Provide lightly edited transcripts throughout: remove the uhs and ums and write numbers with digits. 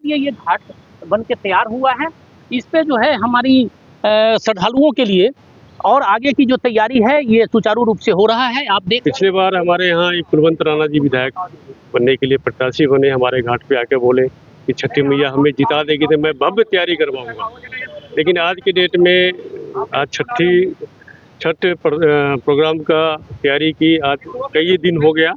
अद्वितीय ये घाट बन के तैयार हुआ है। इस पे जो है हमारी श्रद्धालुओं के लिए और आगे की जो तैयारी है ये सुचारू रूप से हो रहा है। आप देख पिछले बार हमारे यहाँ एक कुलवंत राणा जी विधायक बनने के लिए प्रत्याशी बने, हमारे घाट पे आके बोले कि छठी मैया हमें जिता देगी तो मैं भव्य तैयारी करवाऊंगा। लेकिन आज के डेट में आज छठ प्रोग्राम का तैयारी की आज कई दिन हो गया,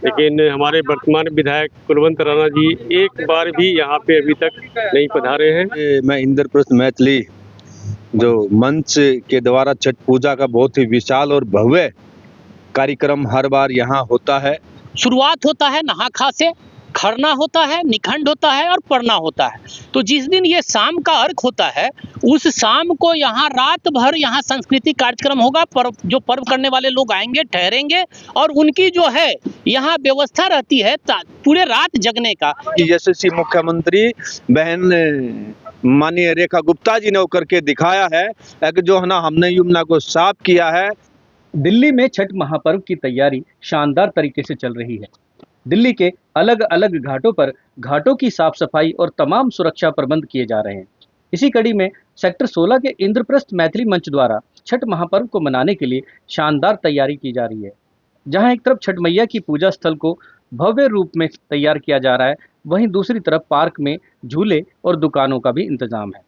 लेकिन हमारे वर्तमान विधायक कुलवंत राणा जी एक बार भी यहाँ पे अभी तक नहीं पधारे हैं। मैं इंद्रप्रस्थ मैथिली जो मंच के द्वारा छठ पूजा का बहुत ही विशाल और भव्य कार्यक्रम हर बार यहाँ होता है। शुरुआत होता है नहा-खा से, खरना होता है, निखंड होता है और परना होता है। तो जिस दिन ये शाम का अर्घ होता है उस शाम को यहाँ रात भर यहाँ सांस्कृतिक कार्यक्रम होगा। जो पर्व करने वाले लोग आएंगे, ठहरेंगे और उनकी जो है यहाँ व्यवस्था रहती है पूरे रात जगने का। यशस्वी मुख्यमंत्री बहन माननीय रेखा गुप्ता जी ने होकर के दिखाया है कि जो है ना हमने यमुना को साफ किया है। दिल्ली में छठ महापर्व की तैयारी शानदार तरीके से चल रही है। दिल्ली के अलग अलग घाटों पर घाटों की साफ सफाई और तमाम सुरक्षा प्रबंध किए जा रहे हैं। इसी कड़ी में सेक्टर 16 के इंद्रप्रस्थ मैथिली मंच द्वारा छठ महापर्व को मनाने के लिए शानदार तैयारी की जा रही है। जहां एक तरफ छठ मैया की पूजा स्थल को भव्य रूप में तैयार किया जा रहा है, वहीं दूसरी तरफ पार्क में झूले और दुकानों का भी इंतजाम है।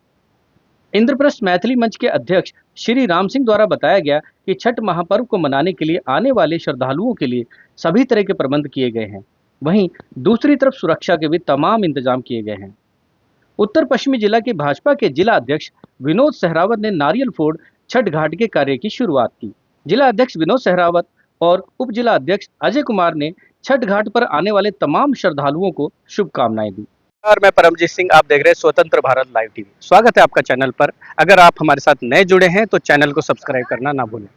इंद्रप्रस्थ मैथिली मंच के अध्यक्ष श्री राम सिंह द्वारा बताया गया कि छठ महापर्व को मनाने के लिए आने वाले श्रद्धालुओं के लिए सभी तरह के प्रबंध किए गए हैं। वहीं दूसरी तरफ सुरक्षा के भी तमाम इंतजाम किए गए हैं। उत्तर पश्चिमी जिला के भाजपा के जिला अध्यक्ष विनोद सहरावत ने नारियल फोड़ छठ घाट के कार्य की शुरुआत की। जिला अध्यक्ष विनोद सहरावत और उप जिला अध्यक्ष अजय कुमार ने छठ घाट पर आने वाले तमाम श्रद्धालुओं को शुभकामनाएं दी। और मैं परमजीत सिंह, आप देख रहे हैं स्वतंत्र भारत लाइव टीवी। स्वागत है आपका चैनल पर। अगर आप हमारे साथ नए जुड़े हैं तो चैनल को सब्सक्राइब करना ना भूलें।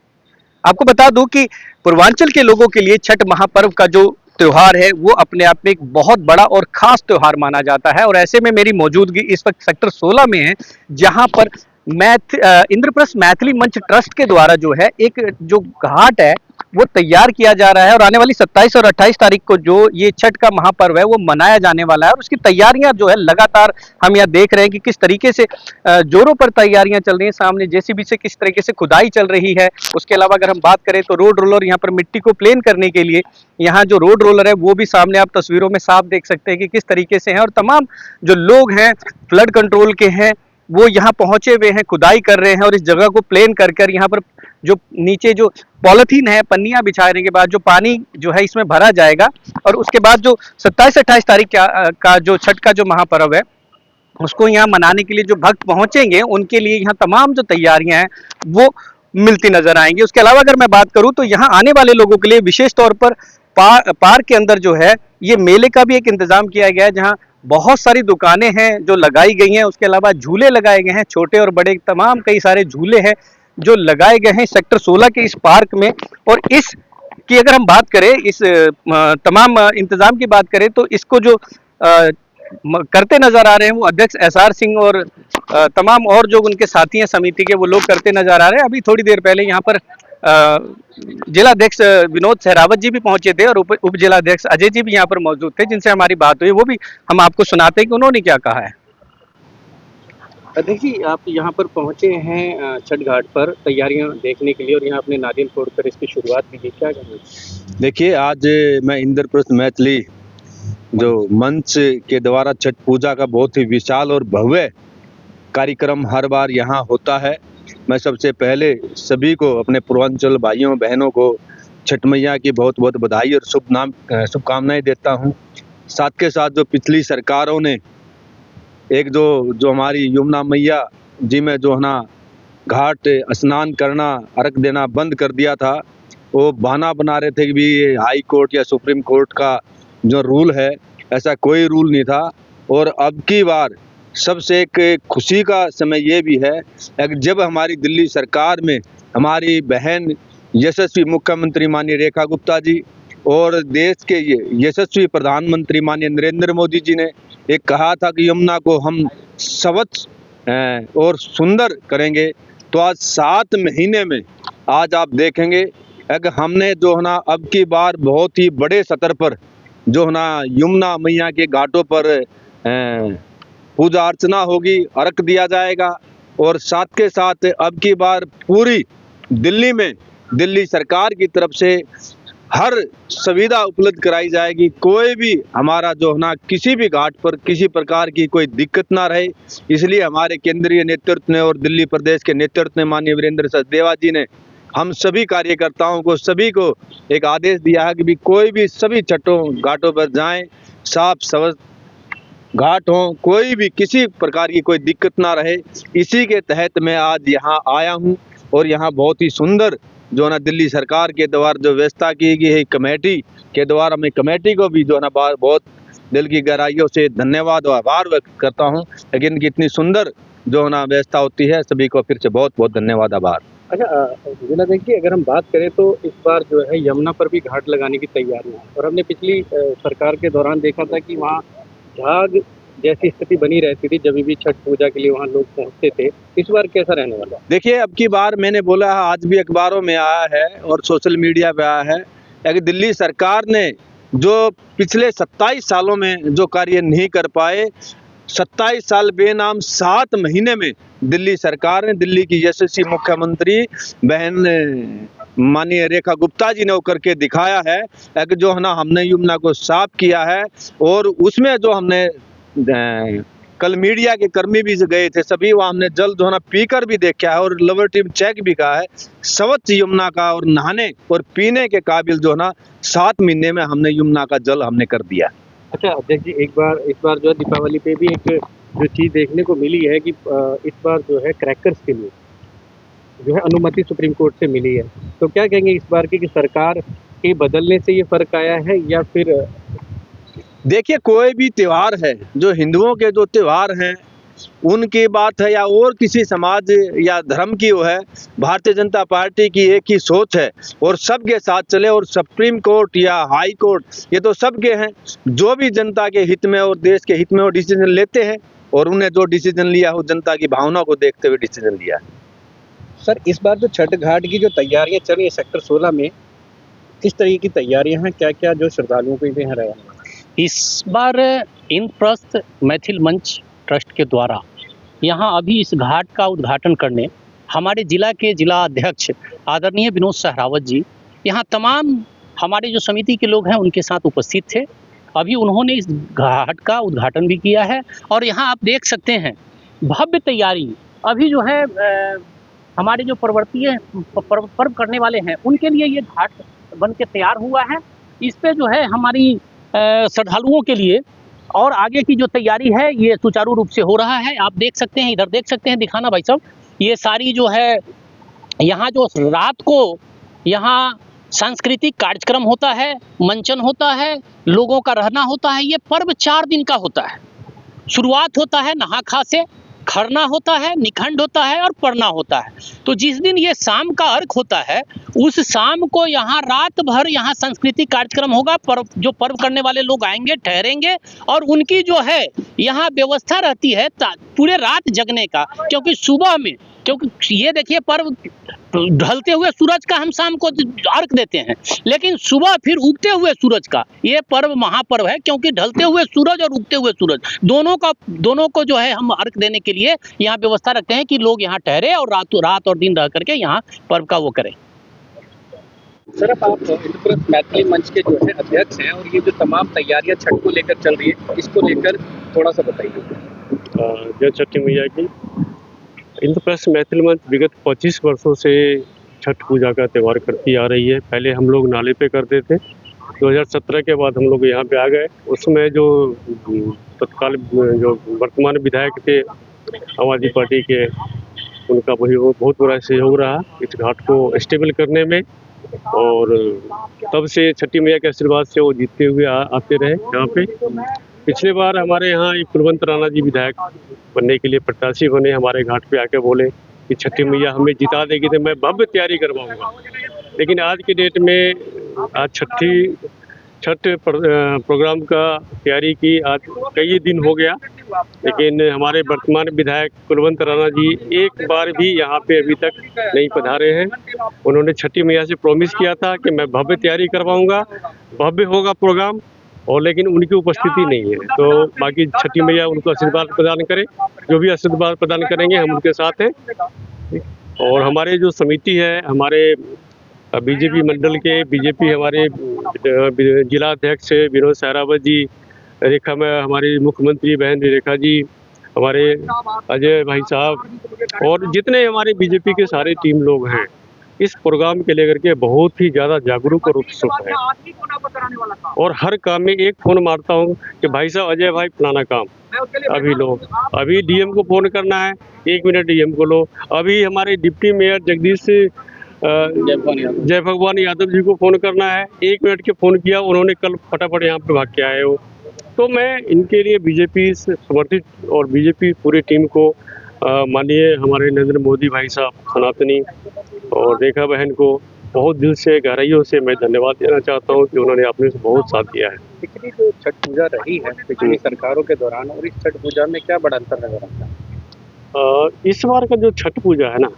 आपको बता दूं कि पूर्वांचल के लोगों के लिए छठ महापर्व का जो त्योहार है वो अपने आप में एक बहुत बड़ा और खास त्योहार माना जाता है। और ऐसे में मेरी मौजूदगी इस वक्त सेक्टर 16 में है, जहां पर इंद्रप्रस्थ मैथिली मंच ट्रस्ट के द्वारा जो है एक जो घाट है वो तैयार किया जा रहा है। और आने वाली 27 और 28 तारीख को जो ये छठ का महापर्व है वो मनाया जाने वाला है। और उसकी तैयारियां जो है लगातार हम यहाँ देख रहे हैं कि किस तरीके से जोरों पर तैयारियां चल रही हैं। सामने जेसीबी से किस तरीके से खुदाई चल रही है। उसके अलावा अगर हम बात करें तो रोड रोलर यहाँ पर मिट्टी को प्लेन करने के लिए यहाँ जो रोड रोलर है वो भी सामने आप तस्वीरों में साफ देख सकते हैं कि किस तरीके से है। और तमाम जो लोग हैं फ्लड कंट्रोल के हैं वो यहाँ पहुंचे हुए हैं, खुदाई कर रहे हैं और इस जगह को प्लेन कर यहाँ पर जो नीचे जो पॉलिथीन है, पन्नियां बिछाने के बाद जो पानी जो है इसमें भरा जाएगा। और उसके बाद जो 27-28 तारीख का जो छठ का जो महापर्व है उसको यहाँ मनाने के लिए जो भक्त पहुंचेंगे उनके लिए यहाँ तमाम जो तैयारियां हैं वो मिलती नजर आएंगी। उसके अलावा अगर मैं बात करूं तो यहाँ आने वाले लोगों के लिए विशेष तौर पर पार्क के अंदर जो है ये मेले का भी एक इंतजाम किया गया है, जहाँ बहुत सारी दुकानें हैं जो लगाई गई हैं। उसके अलावा झूले लगाए गए हैं, छोटे और बड़े तमाम कई सारे झूले हैं जो लगाए गए हैं सेक्टर 16 के इस पार्क में। और इस की अगर हम बात करें, इस तमाम इंतजाम की बात करें तो इसको जो करते नजर आ रहे हैं वो अध्यक्ष SR सिंह और तमाम और जो उनके साथी हैं समिति के वो लोग करते नजर आ रहे हैं। अभी थोड़ी देर पहले यहाँ पर जिला अध्यक्ष विनोद सहरावत जी भी पहुंचे थे और उप जिला अध्यक्ष अजय जी भी यहाँ पर मौजूद थे, जिनसे हमारी बात हुई। वो भी हम आपको सुनाते हैं कि उन्होंने क्या कहा है। अध्यक्ष जी, आप यहाँ पर पहुंचे हैं छठ घाट पर तैयारियां देखने के लिए और यहाँ अपने नारियल फोड़कर इसकी शुरुआत भी की, क्या कहेंगे? देखिए, आज मैं इंद्रप्रस्थ मैथिली जो मंच के द्वारा छठ पूजा का बहुत ही विशाल और भव्य कार्यक्रम हर बार यहाँ होता है। मैं सबसे पहले सभी को, अपने पूर्वांचल भाइयों बहनों को छठ मैया की बहुत बहुत बधाई और शुभकामनाएं देता हूँ। साथ के साथ जो पिछली सरकारों ने एक जो हमारी यमुना मैया जी में जो है ना घाट स्नान करना, अर्घ देना बंद कर दिया था, वो बहाना बना रहे थे कि भी ये हाई कोर्ट या सुप्रीम कोर्ट का जो रूल है, ऐसा कोई रूल नहीं था। और अब की बार सबसे एक खुशी का समय ये भी है कि जब हमारी दिल्ली सरकार में हमारी बहन यशस्वी मुख्यमंत्री माननीय रेखा गुप्ता जी और देश के यशस्वी प्रधानमंत्री माननीय नरेंद्र मोदी जी ने एक कहा था कि यमुना को हम स्वच्छ और सुंदर करेंगे, तो आज 7 महीने में आज आप देखेंगे कि हमने जो है ना अब की बार बहुत ही बड़े स्तर पर जो है ना यमुना मैया के घाटों पर पूजा अर्चना होगी, अर्घ दिया जाएगा और साथ के साथ अब की बार पूरी दिल्ली में दिल्ली सरकार की तरफ से हर सुविधा उपलब्ध कराई जाएगी। कोई भी हमारा जो है ना किसी भी घाट पर किसी प्रकार की कोई दिक्कत ना रहे, इसलिए हमारे केंद्रीय नेतृत्व ने और दिल्ली प्रदेश के नेतृत्व ने माननीय वीरेंद्र सचदेवा जी ने हम सभी कार्यकर्ताओं को सभी को एक आदेश दिया है कि भी कोई भी सभी छठों घाटों पर जाएं, साफ स्वच्छ घाट हों, कोई भी किसी प्रकार की कोई दिक्कत ना रहे। इसी के तहत मैं आज यहाँ आया हूँ और यहाँ बहुत ही सुंदर जो है ना दिल्ली सरकार के द्वारा जो व्यवस्था की गई है कमेटी के द्वारा, मैं कमेटी को भी जो है ना बहुत दिल की गहराइयों से धन्यवाद और आभार व्यक्त करता हूँ। लेकिन इतनी सुंदर जो है ना व्यवस्था होती है, सभी को फिर से बहुत बहुत धन्यवाद आभार। अच्छा जिला देखिए, अगर हम बात करें तो इस बार जो है यमुना पर भी घाट लगाने की तैयारी है और हमने पिछली सरकार के दौरान देखा था कि वहाँ झाग जैसी स्थिति बनी रहती थी जब भी छठ पूजा के लिए वहाँ लोग पहुँचते थे। इस बार कैसा रहने वाला है? देखिए, अब की बार मैंने बोला है, आज भी अखबारों में आया है और सोशल मीडिया पे आया है कि दिल्ली सरकार ने जो पिछले 27 सालों में जो कार्य नहीं कर पाए, 27 साल बेनाम 7 महीने में दिल्ली सरकार ने, दिल्ली की यशस्वी मुख्यमंत्री बहन माननीय रेखा गुप्ता जी ने वो करके दिखाया है कि जो है ना हमने यमुना को साफ किया है। और उसमें जो हमने कल मीडिया के कर्मी भी गए थे, सभी वहाँ हमने जल जो है ना पीकर भी देखा है और लेबोरेटरी में चेक भी कहा है, स्वच्छ यमुना का और नहाने और पीने के काबिल जो है ना 7 महीने में हमने यमुना का जल हमने कर दिया। अच्छा अध्यक्ष जी, इस बार जो है दीपावली पे भी एक जो चीज़ देखने को मिली है कि इस बार जो है क्रैकर्स के लिए जो है अनुमति सुप्रीम कोर्ट से मिली है, तो क्या कहेंगे इस बार की कि सरकार के बदलने से ये फर्क आया है या फिर? देखिए, कोई भी त्यौहार है, जो हिंदुओं के जो त्यौहार हैं उनकी बात है या और किसी समाज या धर्म की वो है, भारतीय जनता पार्टी की एक ही सोच है और सबके साथ चले। और सुप्रीम कोर्ट या हाई कोर्ट ये तो सबके हैं, जो भी जनता के हित में और देश के हित में वो डिसीजन लेते हैं और उन्हें जो डिसीजन लिया वो जनता की भावना को देखते हुए डिसीजन लिया। सर इस बार जो छठ घाट की जो तैयारियां चल रही है सेक्टर 16 में, किस तरीके की तैयारियां हैं, क्या क्या जो श्रद्धालुओं को भी रहे हैं? इस बार इंद्रप्रस्थ मैथिल मंच ट्रस्ट के द्वारा यहाँ अभी इस घाट का उद्घाटन करने हमारे जिला के जिला अध्यक्ष आदरणीय विनोद सहरावत जी, यहाँ तमाम हमारे जो समिति के लोग हैं उनके साथ उपस्थित थे। अभी उन्होंने इस घाट का उद्घाटन भी किया है और यहाँ आप देख सकते हैं भव्य तैयारी अभी जो है हमारे जो पर्वतीय पर्व करने वाले हैं उनके लिए ये घाट बन के तैयार हुआ है। इस पे जो है हमारी श्रद्धालुओं के लिए और आगे की जो तैयारी है ये सुचारू रूप से हो रहा है। आप देख सकते हैं, इधर देख सकते हैं, दिखाना भाई साहब, ये सारी जो है यहाँ जो रात को यहाँ सांस्कृतिक कार्यक्रम होता है, मंचन होता है, लोगों का रहना होता है। ये पर्व 4 दिन का होता है। शुरुआत होता है नहा खा से, खरना होता है, निखंड होता है और परना होता है। तो जिस दिन ये शाम का अर्घ होता है उस शाम को यहाँ रात भर यहाँ सांस्कृतिक कार्यक्रम होगा। जो पर्व करने वाले लोग आएंगे, ठहरेंगे और उनकी जो है यहाँ व्यवस्था रहती है पूरे रात जगने का, क्योंकि सुबह में, क्योंकि ये देखिए पर्व ढलते हुए सूरज का हम शाम को अर्घ देते हैं, लेकिन सुबह फिर उगते हुए सूरज का ये पर्व महापर्व है, क्योंकि ढलते हुए सूरज और उगते हुए सूरज दोनों को जो है हम अर्घ देने के लिए यहाँ व्यवस्था रखते हैं कि लोग यहाँ ठहरे और रात और दिन रह करके यहाँ पर्व का वो करें। सर आप इंद्रप्रस्थ मैथिली मंच के जो है अध्यक्ष हैं और ये जो तमाम तैयारियां छठ को लेकर चल रही है इसको लेकर थोड़ा सा बताइए। जय छठी मैया की। इंद्रप्रस्थ मैथिली मंच विगत 25 वर्षों से छठ पूजा का त्यौहार करती आ रही है। पहले हम लोग नाले पे करते थे, 2017 के बाद हम लोग यहाँ पे आ गए। उसमें जो तत्काल जो वर्तमान विधायक थे आम आदमी पार्टी के, उनका बहुत बड़ा सहयोग रहा इस घाट को स्टेबल करने में और तब से छठी मैया के आशीर्वाद से वो जीतते हुए आते रहे यहाँ पे। पिछले बार हमारे यहाँ कुलवंत राणा जी विधायक बनने के लिए प्रत्याशी बने, हमारे घाट पे आके बोले कि छठी मैया हमें जिता देगी तो मैं भव्य तैयारी करवाऊंगा। लेकिन आज की डेट में आज छठ प्रोग्राम का तैयारी की आज कई दिन हो गया, लेकिन हमारे वर्तमान विधायक कुलवंत राणा जी एक बार भी यहाँ पे अभी तक नहीं पधारे हैं। उन्होंने छठी मैया से प्रॉमिस किया था कि मैं भव्य तैयारी करवाऊंगा, भव्य होगा प्रोग्राम और लेकिन उनकी उपस्थिति नहीं है। तो बाकी छठी मैया उनको आशीर्वाद प्रदान करे, जो भी आशीर्वाद प्रदान करेंगे हम उनके साथ हैं। और हमारे जो समिति है, हमारे बीजेपी मंडल के बीजेपी हमारे जिला अध्यक्ष विनोद सहरावत जी, रेखा में हमारी मुख्यमंत्री बहन रेखा जी, हमारे अजय भाई साहब और जितने हमारे बीजेपी के सारे टीम लोग हैं, इस प्रोग्राम के लेकर के बहुत ही ज़्यादा जागरूक और उत्सुक है। और हर काम में एक फ़ोन मारता हूँ कि भाई साहब अजय भाई फलाना काम अभी लो, अभी डीएम को फ़ोन करना है, 1 मिनट डीएम को लो। अभी हमारे डिप्टी मेयर जगदीश जय भगवान यादव जी को फ़ोन करना है, 1 मिनट के फ़ोन किया, उन्होंने कल फटाफट यहाँ पे भाग के आए हो। तो मैं इनके लिए बीजेपी से समर्थित और बीजेपी पूरी टीम को माननीय हमारे नरेंद्र मोदी भाई साहब, सनातनी और रेखा बहन को बहुत दिल से गहराइयों से मैं धन्यवाद देना चाहता हूँ कि उन्होंने अपने से बहुत साथ दिया है। पिछली जो छठ पूजा रही है पिछली सरकारों के दौरान और इस छठ पूजा में क्या बड़ा अंतर नजर आता है? इस बार का जो छठ पूजा है ना,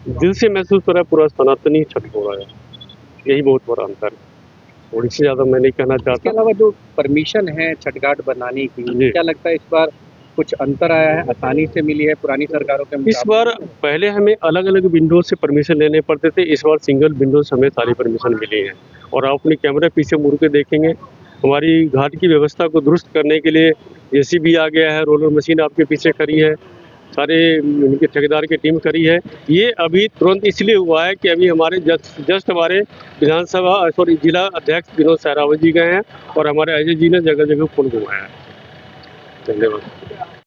दिल से महसूस हो रहा है पूरा सनातनी छठ हो रहा है, यही बहुत बड़ा अंतर है। और इससे ज़्यादा मैं नहीं कहना इसके चाहता। अलावा जो परमिशन है छठ घाट बनाने की, जी। क्या लगता है इस बार कुछ अंतर आया है, आसानी से मिली है पुरानी सरकारों के इस मुकाबले? बार पहले हमें अलग अलग विंडो से परमिशन लेने पड़ते थे, इस बार सिंगल विंडो से हमें सारी परमिशन मिली है। और आप अपने कैमरे पीछे मुड़ के देखेंगे, हमारी घाट की व्यवस्था को दुरुस्त करने के लिए जेसीबी आ गया है, रोलर मशीन आपके पीछे खड़ी है, सारे उनके ठेकेदार की टीम खड़ी है। ये अभी तुरंत इसलिए हुआ है कि अभी हमारे जस्ट हमारे विधानसभा सॉरी जिला अध्यक्ष विनोद सहरावत जी गए हैं और हमारे अजय जी ने जगह जगह फोन घुमाया है। धन्यवाद।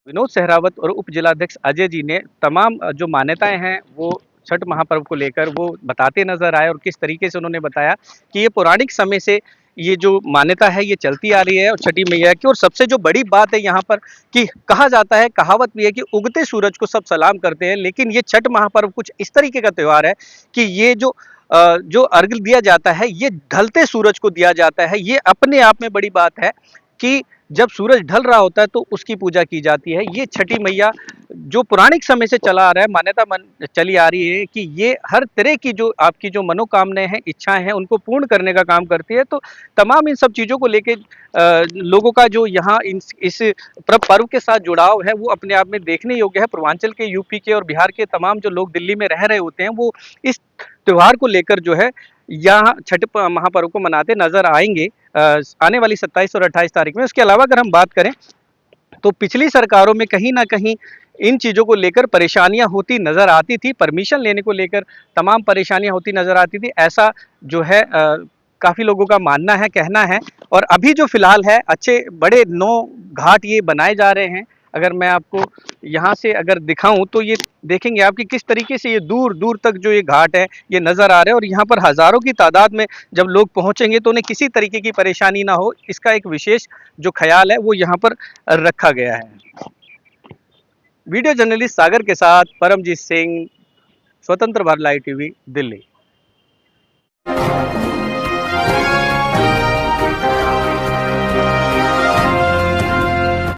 विनोद सहरावत और उप जिलाध्यक्ष अजय जी ने तमाम जो मान्यताएं हैं वो छठ महापर्व को लेकर वो बताते नजर आए और किस तरीके से उन्होंने बताया कि ये पौराणिक समय से ये जो मान्यता है ये चलती आ रही है और छठी मैया की। और सबसे जो बड़ी बात है यहाँ पर कि कहा जाता है, कहावत भी है कि उगते सूरज को सब सलाम करते हैं, लेकिन ये छठ महापर्व कुछ इस तरीके का त्यौहार है कि ये जो अर्घ्य दिया जाता है ये ढलते सूरज को दिया जाता है। ये अपने आप में बड़ी बात है कि जब सूरज ढल रहा होता है तो उसकी पूजा की जाती है। ये छठी मैया जो पौराणिक समय से चला आ रहा है, मान्यता चली आ रही है कि ये हर तरह की जो आपकी जो मनोकामनाएं हैं, इच्छाएं हैं, उनको पूर्ण करने का काम करती है। तो तमाम इन सब चीज़ों को लेके लोगों का जो यहाँ इस पर्व के साथ जुड़ाव है वो अपने आप में देखने योग्य है। पूर्वांचल के, यूपी के और बिहार के तमाम जो लोग दिल्ली में रह रहे होते हैं वो इस त्योहार को लेकर जो है यहाँ छठ महापर्व को मनाते नजर आएंगे आने वाली 27 और 28 तारीख में। उसके अलावा अगर हम बात करें तो पिछली सरकारों में कहीं ना कहीं इन चीज़ों को लेकर परेशानियां होती नजर आती थी, परमिशन लेने को लेकर तमाम परेशानियां होती नजर आती थी, ऐसा जो है काफ़ी लोगों का मानना है, कहना है। और अभी जो फिलहाल है अच्छे बड़े 9 घाट ये बनाए जा रहे हैं। अगर मैं आपको यहाँ से अगर दिखाऊं तो ये देखेंगे आपकी किस तरीके से ये दूर दूर तक जो ये घाट है ये नज़र आ रहे हैं और यहाँ पर हज़ारों की तादाद में जब लोग पहुँचेंगे तो उन्हें किसी तरीके की परेशानी ना हो, इसका एक विशेष जो ख्याल है वो यहाँ पर रखा गया है। वीडियो जर्नलिस्ट सागर के साथ परमजीत सिंह, स्वतंत्र भारत लाइव टीवी, दिल्ली।